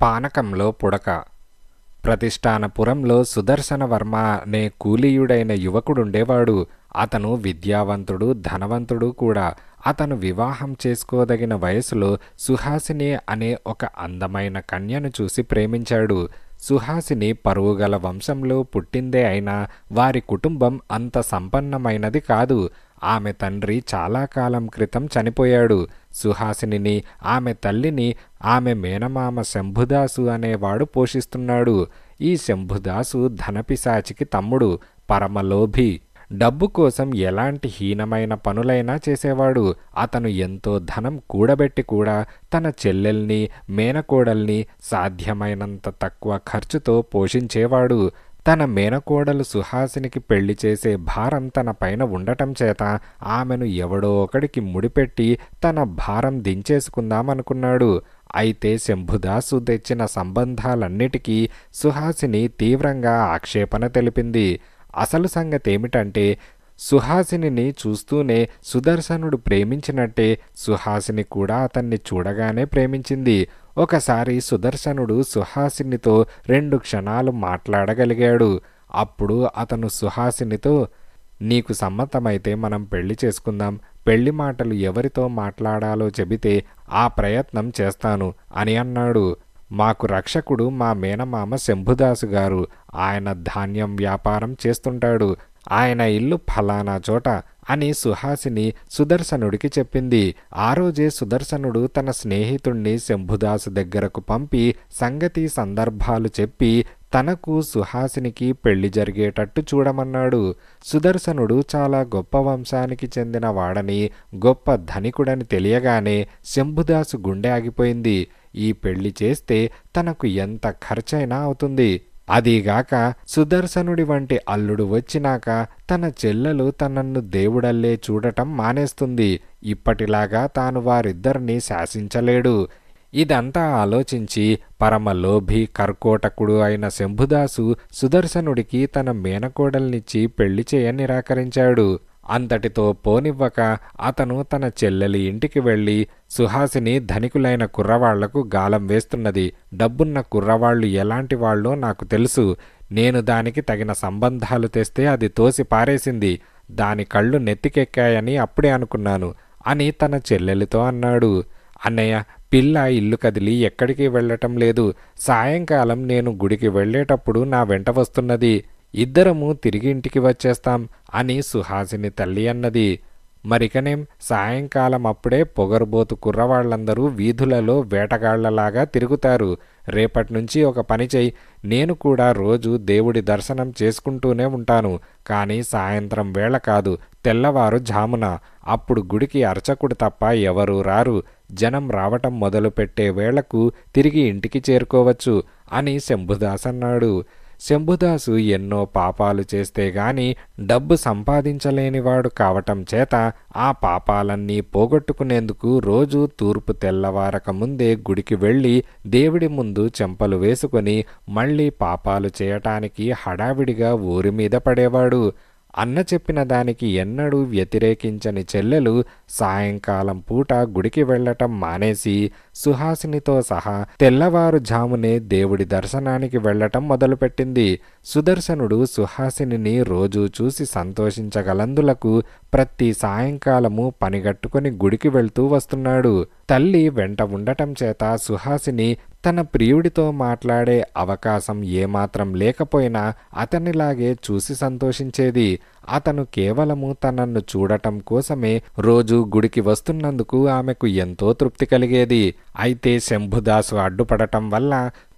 పానకంలో పుడక. ప్రతిష్టానపురంలో సుదర్శనవర్మ అనే కూలీయుడైన యువకుడుండేవాడు. అతను విద్యావంతుడు, ధనవంతుడు కూడా. అతను వివాహం చేసుకోదగిన వయసులో సుహాసిని అనే ఒక అందమైన కన్యను చూసి ప్రేమించాడు. సుహాసిని పరువుగల వంశంలో పుట్టిందే అయినా వారి కుటుంబం అంత సంపన్నమైనది కాదు. ఆమె తండ్రి చాలా కాలం క్రితం చనిపోయాడు. సుహాసినిని, ఆమె తల్లిని ఆమె మేనమామ శంభుదాసు అనేవాడు పోషిస్తున్నాడు. ఈ శంభుదాసు ధనపిశాచికి తమ్ముడు, పరమలోభి. డబ్బు కోసం ఎలాంటి హీనమైన పనులైనా చేసేవాడు. అతను ఎంతో ధనం కూడబెట్టి కూడా తన చెల్లెల్ని, మేనకోడల్ని సాధ్యమైనంత తక్కువ ఖర్చుతో పోషించేవాడు. తన మేనకోడలు సుహాసినికి పెళ్లి చేసే భారం తన పైన ఉండటం చేత ఆమెను ఎవడో ఒకడికి ముడిపెట్టి తన భారం దించేసుకుందామనుకున్నాడు. అయితే శంభుదాసు తెచ్చిన సంబంధాలన్నిటికీ సుహాసిని తీవ్రంగా ఆక్షేపణ తెలిపింది. అసలు సంగతేమిటంటే, సుహాసినిని చూస్తూనే సుదర్శనుడు ప్రేమించినట్టే సుహాసిని కూడా అతన్ని చూడగానే ప్రేమించింది. ఒకసారి సుదర్శనుడు సుహాసినితో 2 క్షణాలు మాట్లాడగలిగాడు. అప్పుడు అతను సుహాసినితో, నీకు సమ్మతమైతే మనం పెళ్లి చేసుకుందాం. పెళ్లి మాటలు ఎవరితో మాట్లాడాలో చెబితే ఆ ప్రయత్నం చేస్తాను అని అన్నాడు. మాకు రక్షకుడు మా మేనమామ శంభుదాసు గారు. ఆయన ధాన్యం వ్యాపారం చేస్తుంటాడు. ఆయన ఇల్లు ఫలానా చోట అని సుహాసిని సుదర్శనుడికి చెప్పింది. ఆ రోజే సుదర్శనుడు తన స్నేహితుణ్ణి శంభుదాసు దగ్గరకు పంపి సంగతి సందర్భాలు చెప్పి తనకు సుహాసినికి పెళ్లి జరిగేటట్టు చూడమన్నాడు. సుదర్శనుడు చాలా గొప్ప వంశానికి చెందిన వాడని, గొప్ప ధనికుడని తెలియగానే శంభుదాసు గుండె ఆగిపోయింది. ఈ పెళ్లి చేస్తే తనకు ఎంత ఖర్చైనా అవుతుంది. అదీగాక సుదర్శనుడి వంటి అల్లుడు వచ్చినాక తన చెల్లెలు తనను దేవుడల్లే చూడటం మానేస్తుంది. ఇప్పటిలాగా తాను వారిద్దరినీ శాసించలేడు. ఇదంతా ఆలోచించి పరమలోభి, కర్కోటకుడు అయిన శంభుదాసు సుదర్శనుడికి తన మేనకోడల్నిచ్చి పెళ్లి చేయ నిరాకరించాడు. అంతటితో పోనివ్వక అతను తన చెల్లెలి ఇంటికి వెళ్ళి, సుహాసిని ధనికులైన కుర్రవాళ్లకు గాలం వేస్తున్నది. డబ్బున్న కుర్రవాళ్లు ఎలాంటి వాళ్ళో నాకు తెలుసు. నేను దానికి తగిన సంబంధాలు తెస్తే అది తోసి పారేసింది. దాని కళ్ళు నెత్తికెక్కాయని అప్పుడే అనుకున్నాను అని తన చెల్లెలితో అన్నాడు. అన్నయ్య, పిల్ల ఇల్లు కదిలి ఎక్కడికి వెళ్ళటం లేదు. సాయంకాలం నేను గుడికి వెళ్ళేటప్పుడు నా వెంట వస్తున్నది. ఇద్దరము తిరిగి ఇంటికి వచ్చేస్తాం అని సుహాసిని తల్లి అన్నది. మరికనేం, సాయంకాలం అప్పుడే పొగరుబోతు కుర్రవాళ్లందరూ వీధులలో వేటగాళ్లలాగా తిరుగుతారు. రేపటి నుంచి ఒక పని చెయ్యి. నేను కూడా రోజు దేవుడి దర్శనం చేసుకుంటూనే ఉంటాను. కానీ సాయంత్రం వేళ కాదు, తెల్లవారు జామున. అప్పుడు గుడికి అర్చకుడు తప్ప ఎవరూ రారు. జనం రావటం మొదలుపెట్టే వేళకు తిరిగి ఇంటికి చేరుకోవచ్చు అని శంభుదాస్ అన్నాడు. శంభుదాసు ఎన్నో పాపాలు చేస్తే గాని డబ్బు సంపాదించలేనివాడు కావటం చేత ఆ పాపాలన్నీ పోగొట్టుకునేందుకు రోజు తూర్పు తెల్లవారక ముందే గుడికి వెళ్ళి దేవుడి ముందు చెంపలు వేసుకొని మళ్ళీ పాపాలు చేయటానికి హడావిడిగా ఊరి మీద పడేవాడు. అన్న చెప్పిన దానికి ఎన్నడూ వ్యతిరేకించని చెల్లెలు సాయంకాలం పూట గుడికి వెళ్ళటం మానేసి సుహాసినితో సహా తెల్లవారుజామునే దేవుడి దర్శనానికి వెళ్ళటం మొదలుపెట్టింది. సుదర్శనుడు సుహాసినిని రోజూ చూసి సంతోషించగలందులకు ప్రతి సాయంకాలము పనిగట్టుకుని గుడికి వెళ్తూ వస్తున్నాడు. తల్లి వెంట ఉండటం చేత సుహాసిని తన ప్రియుడితో మాట్లాడే అవకాశం ఏమాత్రం లేకపోయినా అతనిలాగే చూసి సంతోషించేది. అతను కేవలము తనను చూడటం కోసమే రోజు గుడికి వస్తున్నందుకు ఆమెకు ఎంతో తృప్తి కలిగేది. అయితే శంభుదాసు అడ్డుపడటం వల్ల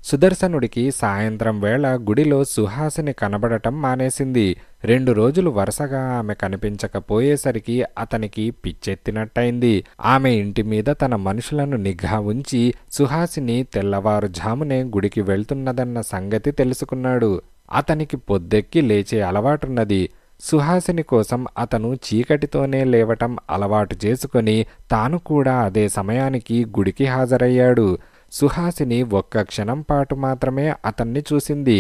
సుదర్శనుడికి సాయంత్రం వేళ గుడిలో సుహాసిని కనబడటం మానేసింది. 2 రోజులు వరుసగా ఆమె కనిపించకపోయేసరికి అతనికి పిచ్చెత్తినట్టయింది. ఆమె ఇంటి మీద తన మనుషులను నిఘా ఉంచి సుహాసిని తెల్లవారుజామునే గుడికి వెళ్తున్నదన్న సంగతి తెలుసుకున్నాడు. అతనికి పొద్దెక్కి లేచే అలవాటున్నది. సుహాసిని కోసం అతను చీకటితోనే లేవటం అలవాటు చేసుకొని తాను కూడా అదే సమయానికి గుడికి హాజరయ్యాడు. సుహాసిని ఒక్క క్షణం పాటు మాత్రమే అతన్ని చూసింది.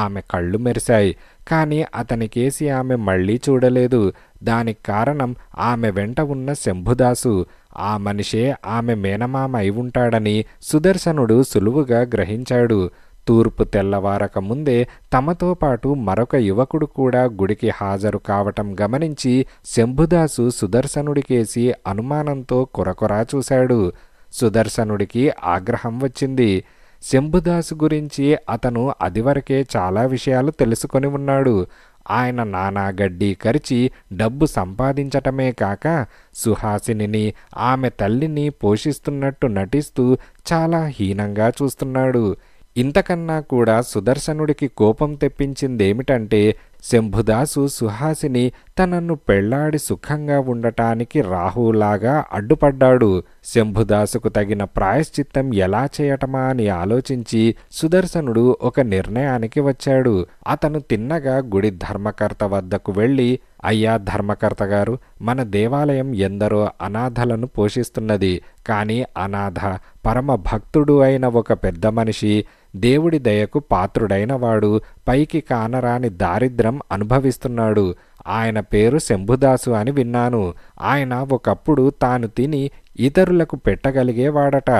ఆమె కళ్ళు మెరిశాయి. కానీ అతనికేసి ఆమె మళ్ళీ చూడలేదు. దానికి కారణం ఆమె వెంట ఉన్న శంభుదాసు. ఆ మనిషే ఆమె మేనమామ అయి ఉంటాడని సుదర్శనుడు సులువుగా గ్రహించాడు. తూర్పు తెల్లవారక ముందే తమతో పాటు మరొక యువకుడు కూడా గుడికి హాజరు కావటం గమనించి శంభుదాసు సుదర్శనుడికేసి అనుమానంతో కొరకొరా చూశాడు. సుదర్శనుడికి ఆగ్రహం వచ్చింది. శంభుదాసు గురించి అతను అదివరకే చాలా విషయాలు తెలుసుకొని ఉన్నాడు. ఆయన నానా గడ్డి కరిచి డబ్బు సంపాదించటమే కాక సుహాసినిని, ఆమె తల్లిని పోషిస్తున్నట్టు నటిస్తూ చాలా హీనంగా చూస్తున్నాడు. ఇంతకన్నా కూడా సుదర్శనుడికి కోపం తెప్పించిందేమిటంటే శంభుదాసు సుహాసిని తనను పెళ్లాడి సుఖంగా ఉండటానికి రాహులాగా అడ్డుపడ్డాడు. శంభుదాసుకు తగిన ప్రాయశ్చిత్తం ఎలా చేయటమా అని ఆలోచించి సుదర్శనుడు ఒక నిర్ణయానికి వచ్చాడు. అతను తిన్నగా గుడి ధర్మకర్త వద్దకు వెళ్ళి, అయ్యా ధర్మకర్త గారు, మన దేవాలయం ఎందరో అనాథలను పోషిస్తున్నది. కానీ అనాథ పరమ భక్తుడు అయిన ఒక పెద్ద మనిషి, దేవుడి దయకు పాత్రుడైన వాడు పైకి కానరాని దారిద్ర్యం అనుభవిస్తున్నాడు. ఆయన పేరు శంభుదాసు అని విన్నాను. ఆయన ఒకప్పుడు తాను తిని ఇతరులకు పెట్టగలిగేవాడట.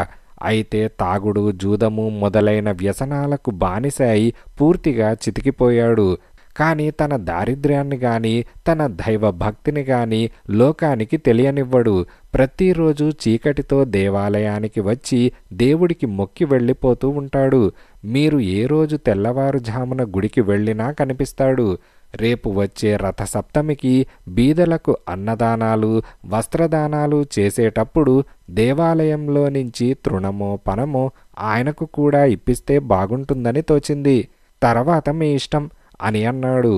అయితే తాగుడు, జూదము మొదలైన వ్యసనాలకు బానిస అయి పూర్తిగా చితికిపోయాడు. కానీ తన దారిద్ర్యాన్ని గాని తన దైవ భక్తిని గాని లోకానికి తెలియనివ్వడు. ప్రతిరోజు చీకటితో దేవాలయానికి వచ్చి దేవుడికి మొక్కి వెళ్ళిపోతూ ఉంటాడు. మీరు ఏ రోజు తెల్లవారుజామున గుడికి వెళ్ళినా కనిపిస్తాడు. రేపు వచ్చే రథసప్తమికి బీదలకు అన్నదానాలు, వస్త్రదానాలు చేసేటప్పుడు దేవాలయంలో నుంచి తృణమో పనమో ఆయనకు కూడా ఇప్పిస్తే బాగుంటుందని తోచింది. తర్వాత మీ ఇష్టం అని అన్నాడు.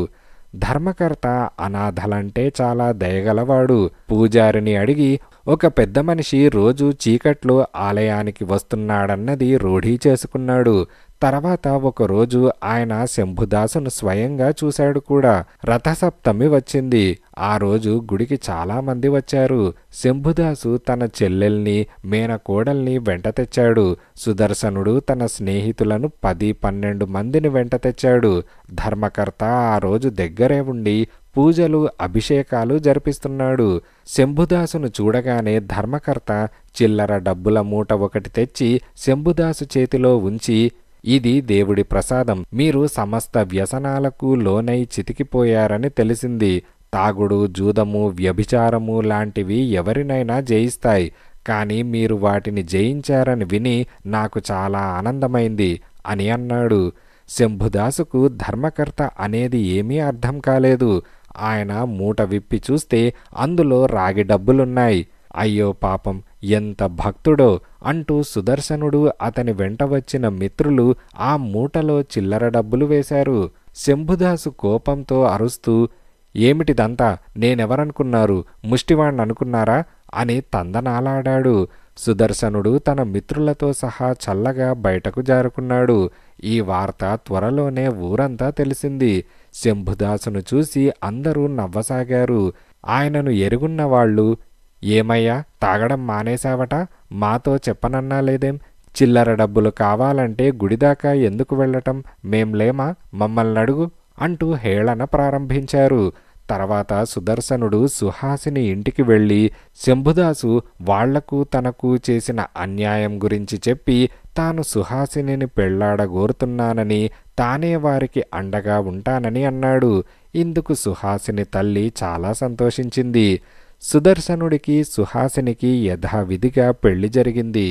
ధర్మకర్త అనాథలంటే చాలా దయగలవాడు. పూజారిని అడిగి ఒక పెద్ద మనిషి రోజు చీకట్లో ఆలయానికి వస్తున్నాడన్నది రూఢీ చేసుకున్నాడు. తర్వాత ఒకరోజు ఆయన శంభుదాసును స్వయంగా చూశాడు కూడా. రథసప్తమి వచ్చింది. ఆ రోజు గుడికి చాలామంది వచ్చారు. శంభుదాసు తన చెల్లెల్ని, మేనకోడల్ని వెంట తెచ్చాడు. సుదర్శనుడు తన స్నేహితులను 10-12 మందిని వెంట తెచ్చాడు. ధర్మకర్త ఆ రోజు దగ్గరే ఉండి పూజలు, అభిషేకాలు జరిపిస్తున్నాడు. శంభుదాసును చూడగానే ధర్మకర్త చిల్లర డబ్బుల మూట ఒకటి తెచ్చి శంభుదాసు చేతిలో ఉంచి, ఇది దేవుడి ప్రసాదం. మీరు సమస్త వ్యసనాలకు లోనై చితికిపోయారని తెలిసింది. తాగుడు, జూదము, వ్యభిచారము లాంటివి ఎవరినైనా జయిస్తాయి. కానీ మీరు వాటిని జయించారని విని నాకు చాలా ఆనందమైంది అని అన్నాడు. శంభుదాసుకు ధర్మకర్త అనేది ఏమీ అర్థం కాలేదు. ఆయన మూట విప్పి చూస్తే అందులో రాగి డబ్బులున్నాయి. అయ్యో పాపం, ఎంత భక్తుడో అంటూ సుదర్శనుడు, అతని వెంట వచ్చిన మిత్రులు ఆ మూటలో చిల్లర డబ్బులు వేశారు. శంభుదాసు కోపంతో అరుస్తూ, ఏమిటిదంతా, నేనెవరనుకున్నారు, ముష్టివాణ్ణనుకున్నారా అని తందనాలాడాడు. సుదర్శనుడు తన మిత్రులతో సహా చల్లగా బయటకు జారుకున్నాడు. ఈ వార్త త్వరలోనే ఊరంతా తెలిసింది. శంభుదాసును చూసి అందరూ నవ్వసాగారు. ఆయనను ఎరుగున్న వాళ్ళు, ఏమయ్యా తాగడం మానేశావట, మాతో చెప్పనన్నా లేదేం, చిల్లర డబ్బులు కావాలంటే గుడిదాకా ఎందుకు వెళ్ళటం, మేం లేమా, మమ్మల్నడుగు అంటూ హేళన ప్రారంభించారు. తర్వాత సుదర్శనుడు సుహాసిని ఇంటికి వెళ్ళి శంభుదాసు వాళ్లకు తనకు చేసిన అన్యాయం గురించి చెప్పి తాను సుహాసినిని పెళ్లాడగోరుతున్నానని, తానే వారికి అండగా ఉంటానని అన్నాడు. ఇందుకు సుహాసిని తల్లి చాలా సంతోషించింది. సుదర్శనుడికి సుహాసినికి యథావిధిగా పెళ్లి జరిగింది.